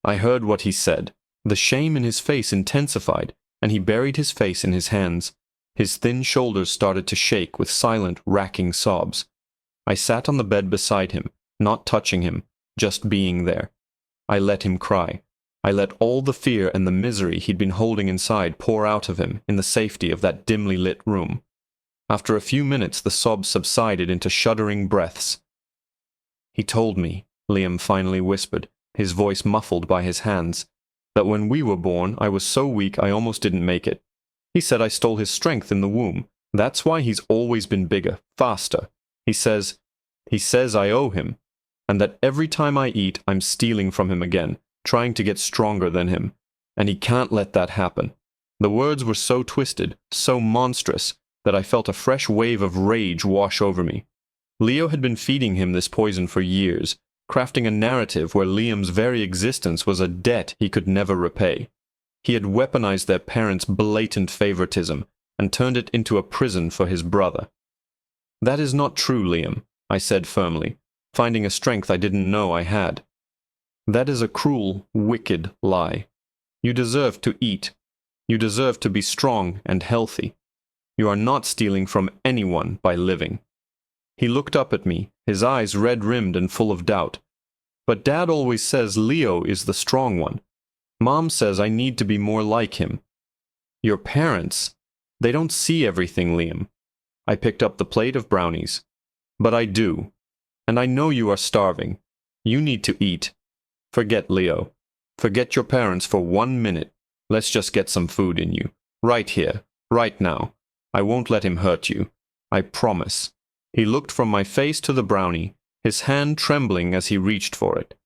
I heard what he said. The shame in his face intensified, and he buried his face in his hands. His thin shoulders started to shake with silent, racking sobs. I sat on the bed beside him, not touching him, just being there. I let him cry. I let all the fear and the misery he'd been holding inside pour out of him in the safety of that dimly lit room. After a few minutes, the sobs subsided into shuddering breaths. "He told me," Liam finally whispered, his voice muffled by his hands, "that when we were born, I was so weak I almost didn't make it. He said I stole his strength in the womb. That's why he's always been bigger, faster. He says I owe him, and that every time I eat, I'm stealing from him again, trying to get stronger than him. And he can't let that happen." The words were so twisted, so monstrous, that I felt a fresh wave of rage wash over me. Leo had been feeding him this poison for years, crafting a narrative where Liam's very existence was a debt he could never repay. He had weaponized their parents' blatant favoritism and turned it into a prison for his brother. "That is not true, Liam," I said firmly, finding a strength I didn't know I had. "That is a cruel, wicked lie. You deserve to eat. You deserve to be strong and healthy. You are not stealing from anyone by living." He looked up at me, his eyes red-rimmed and full of doubt. "But Dad always says Leo is the strong one. Mom says I need to be more like him." "Your parents, they don't see everything, Liam." I picked up the plate of brownies. "But I do. And I know you are starving. You need to eat. Forget Leo. Forget your parents for 1 minute. Let's just get some food in you. Right here. Right now. I won't let him hurt you. I promise." He looked from my face to the brownie, his hand trembling as he reached for it.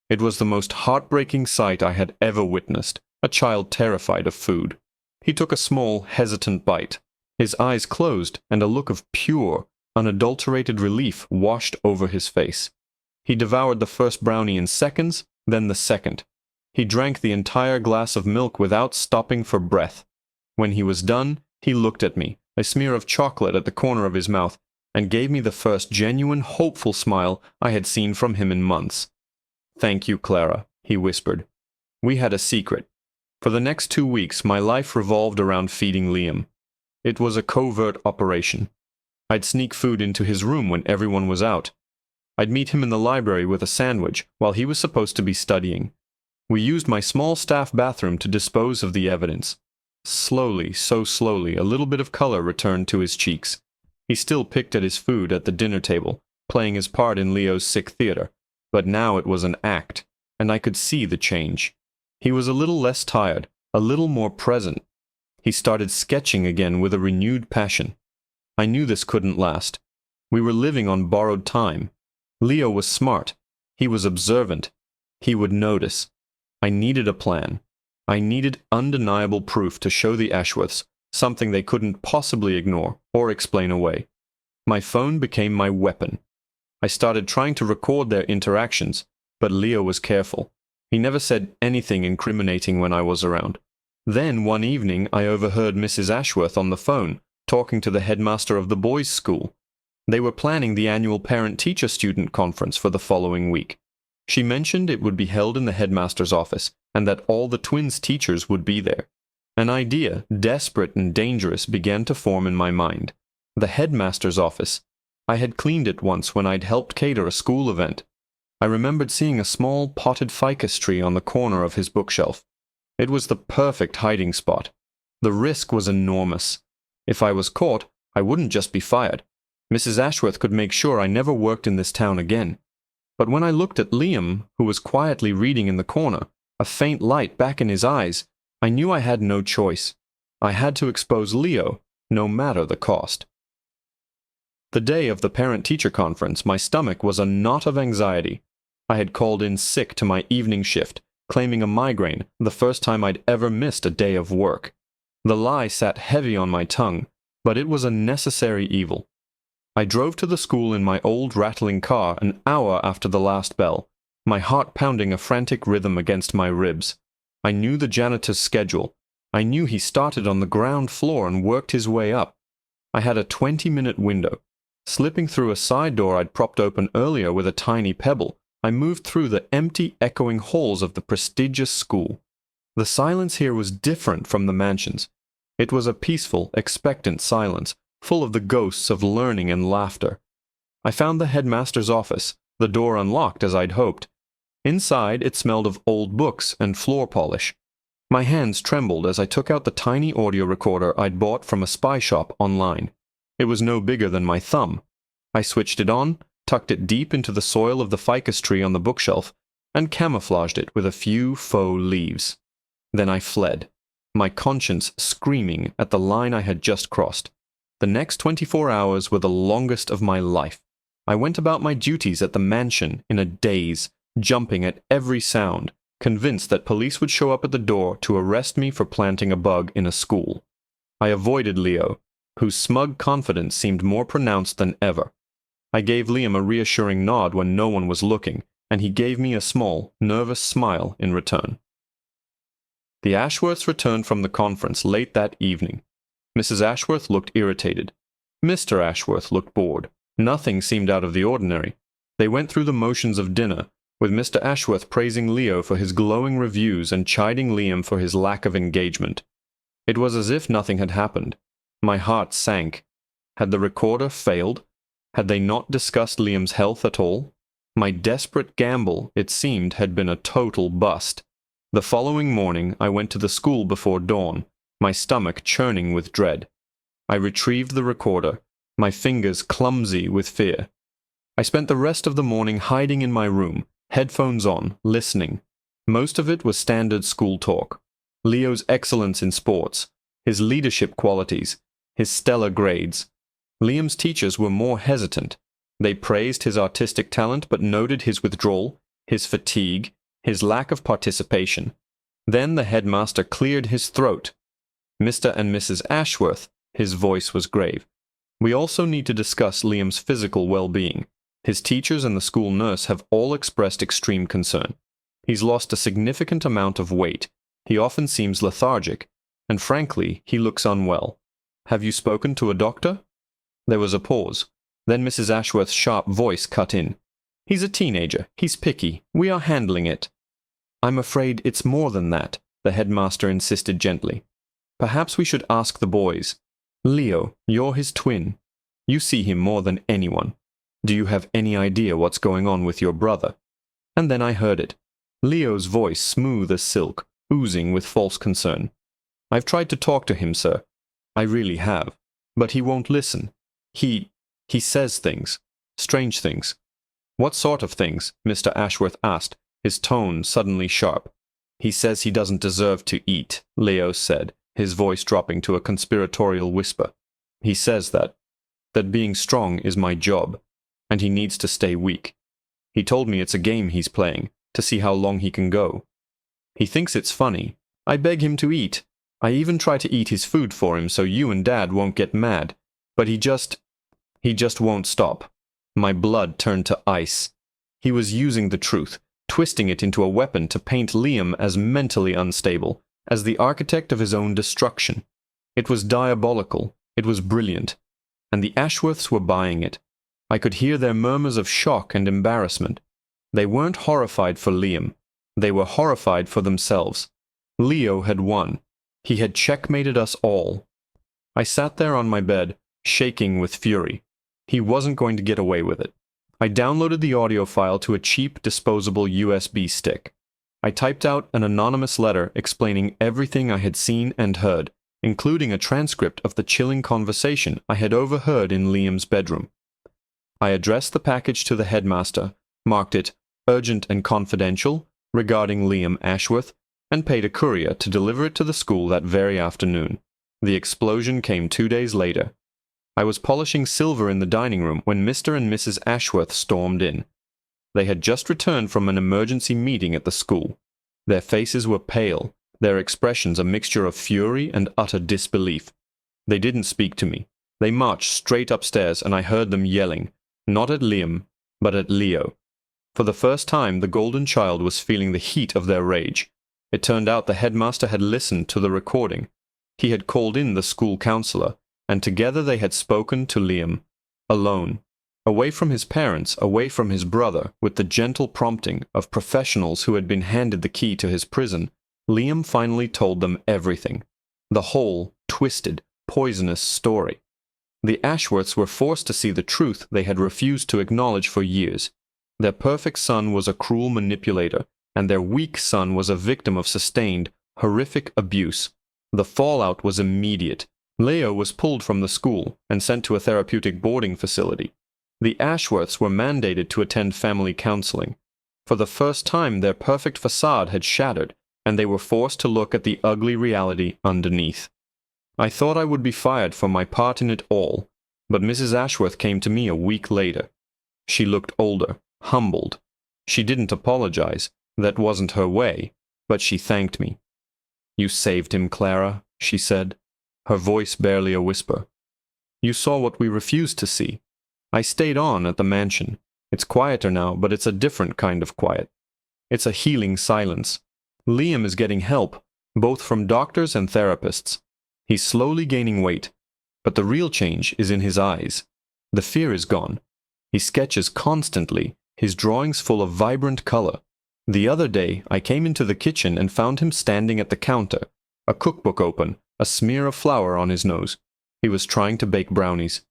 It was the most heartbreaking sight I had ever witnessed, a child terrified of food. He took a small, hesitant bite. His eyes closed, and a look of pure, unadulterated relief washed over his face. He devoured the first brownie in seconds, then the second. He drank the entire glass of milk without stopping for breath. When he was done, He looked at me, a smear of chocolate at the corner of his mouth, and gave me the first genuine, hopeful smile I had seen from him in months. "Thank you, Clara," he whispered. We had a secret. For the next 2 weeks, my life revolved around feeding Liam. It was a covert operation. I'd sneak food into his room when everyone was out. I'd meet him in the library with a sandwich while he was supposed to be studying. We used my small staff bathroom to dispose of the evidence. Slowly, so slowly, a little bit of color returned to his cheeks. He still picked at his food at the dinner table, playing his part in Leo's sick theater, but now it was an act, and I could see the change. He was a little less tired, a little more present. He started sketching again with a renewed passion. I knew this couldn't last. We were living on borrowed time. Leo was smart. He was observant. He would notice. I needed a plan. I needed undeniable proof to show the Ashworths, something they couldn't possibly ignore or explain away. My phone became my weapon. I started trying to record their interactions, but Leo was careful. He never said anything incriminating when I was around. Then, one evening, I overheard Mrs. Ashworth on the phone, talking to the headmaster of the boys' school. They were planning the annual parent-teacher-student conference for the following week. She mentioned it would be held in the headmaster's office, and that all the twins' teachers would be there. An idea, desperate and dangerous, began to form in my mind. The headmaster's office. I had cleaned it once when I'd helped cater a school event. I remembered seeing a small potted ficus tree on the corner of his bookshelf. It was the perfect hiding spot. The risk was enormous. If I was caught, I wouldn't just be fired. Mrs. Ashworth could make sure I never worked in this town again. But when I looked at Liam, who was quietly reading in the corner, a faint light back in his eyes, I knew I had no choice. I had to expose Leo, no matter the cost. The day of the parent-teacher conference, my stomach was a knot of anxiety. I had called in sick to my evening shift, claiming a migraine, the first time I'd ever missed a day of work. The lie sat heavy on my tongue, but it was a necessary evil. I drove to the school in my old rattling car an hour after the last bell, my heart pounding a frantic rhythm against my ribs. I knew the janitor's schedule. I knew he started on the ground floor and worked his way up. I had a 20-minute window. Slipping through a side door I'd propped open earlier with a tiny pebble, I moved through the empty, echoing halls of the prestigious school. The silence here was different from the mansions. It was a peaceful, expectant silence, full of the ghosts of learning and laughter. I found the headmaster's office, the door unlocked as I'd hoped. Inside, it smelled of old books and floor polish. My hands trembled as I took out the tiny audio recorder I'd bought from a spy shop online. It was no bigger than my thumb. I switched it on, tucked it deep into the soil of the ficus tree on the bookshelf, and camouflaged it with a few faux leaves. Then I fled, my conscience screaming at the line I had just crossed. The next 24 hours were the longest of my life. I went about my duties at the mansion in a daze, jumping at every sound, convinced that police would show up at the door to arrest me for planting a bug in a school. I avoided Leo, whose smug confidence seemed more pronounced than ever. I gave Liam a reassuring nod when no one was looking, and he gave me a small, nervous smile in return. The Ashworths returned from the conference late that evening. Mrs. Ashworth looked irritated. Mr. Ashworth looked bored. Nothing seemed out of the ordinary. They went through the motions of dinner, with Mr. Ashworth praising Leo for his glowing reviews and chiding Liam for his lack of engagement. It was as if nothing had happened. My heart sank. Had the recorder failed? Had they not discussed Liam's health at all? My desperate gamble, it seemed, had been a total bust. The following morning, I went to the school before dawn, my stomach churning with dread. I retrieved the recorder, my fingers clumsy with fear. I spent the rest of the morning hiding in my room, headphones on, listening. Most of it was standard school talk. Leo's excellence in sports, his leadership qualities, his stellar grades. Liam's teachers were more hesitant. They praised his artistic talent but noted his withdrawal, his fatigue, his lack of participation. Then the headmaster cleared his throat. Mr. and Mrs. Ashworth, his voice was grave. We also need to discuss Liam's physical well-being. His teachers and the school nurse have all expressed extreme concern. He's lost a significant amount of weight. He often seems lethargic, and frankly, he looks unwell. Have you spoken to a doctor? There was a pause. Then Mrs. Ashworth's sharp voice cut in. He's a teenager. He's picky. We are handling it. I'm afraid it's more than that, the headmaster insisted gently. Perhaps we should ask the boys. Leo, you're his twin. You see him more than anyone. Do you have any idea what's going on with your brother? And then I heard it. Leo's voice smooth as silk, oozing with false concern. I've tried to talk to him, sir. I really have. But he won't listen. He says things. Strange things. What sort of things? Mr. Ashworth asked, his tone suddenly sharp. He says he doesn't deserve to eat, Leo said, his voice dropping to a conspiratorial whisper. He says that being strong is my job, and he needs to stay weak. He told me it's a game he's playing, to see how long he can go. He thinks it's funny. I beg him to eat. I even try to eat his food for him so you and Dad won't get mad. But he just won't stop. My blood turned to ice. He was using the truth, twisting it into a weapon to paint Liam as mentally unstable, as the architect of his own destruction. It was diabolical. It was brilliant. And the Ashworths were buying it. I could hear their murmurs of shock and embarrassment. They weren't horrified for Liam. They were horrified for themselves. Leo had won. He had checkmated us all. I sat there on my bed, shaking with fury. He wasn't going to get away with it. I downloaded the audio file to a cheap, disposable USB stick. I typed out an anonymous letter explaining everything I had seen and heard, including a transcript of the chilling conversation I had overheard in Liam's bedroom. I addressed the package to the headmaster, marked it urgent and confidential regarding Liam Ashworth, and paid a courier to deliver it to the school that very afternoon. The explosion came 2 days later. I was polishing silver in the dining room when Mr. and Mrs. Ashworth stormed in. They had just returned from an emergency meeting at the school. Their faces were pale, their expressions a mixture of fury and utter disbelief. They didn't speak to me. They marched straight upstairs, and I heard them yelling, not at Liam, but at Leo. For the first time, the golden child was feeling the heat of their rage. It turned out the headmaster had listened to the recording. He had called in the school counselor, and together they had spoken to Liam, alone, away from his parents, away from his brother, with the gentle prompting of professionals who had been handed the key to his prison. Liam finally told them everything, the whole twisted, poisonous story. The Ashworths were forced to see the truth they had refused to acknowledge for years. Their perfect son was a cruel manipulator, and their weak son was a victim of sustained, horrific abuse. The fallout was immediate. Leo was pulled from the school and sent to a therapeutic boarding facility. The Ashworths were mandated to attend family counseling. For the first time, their perfect facade had shattered, and they were forced to look at the ugly reality underneath. I thought I would be fired for my part in it all, but Mrs. Ashworth came to me a week later. She looked older, humbled. She didn't apologize. That wasn't her way, but she thanked me. "You saved him, Clara," she said, her voice barely a whisper. "You saw what we refused to see. I stayed on at the mansion. It's quieter now, but it's a different kind of quiet. It's a healing silence. Liam is getting help, both from doctors and therapists. He's slowly gaining weight, but the real change is in his eyes. The fear is gone. He sketches constantly, his drawings full of vibrant color. The other day, I came into the kitchen and found him standing at the counter, a cookbook open, a smear of flour on his nose. He was trying to bake brownies.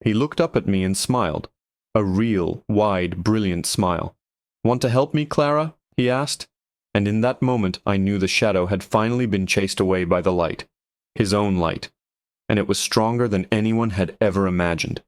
He looked up at me and smiled, a real, wide, brilliant smile. "Want to help me, Clara?" he asked. And in that moment, I knew the shadow had finally been chased away by the light, his own light, and it was stronger than anyone had ever imagined.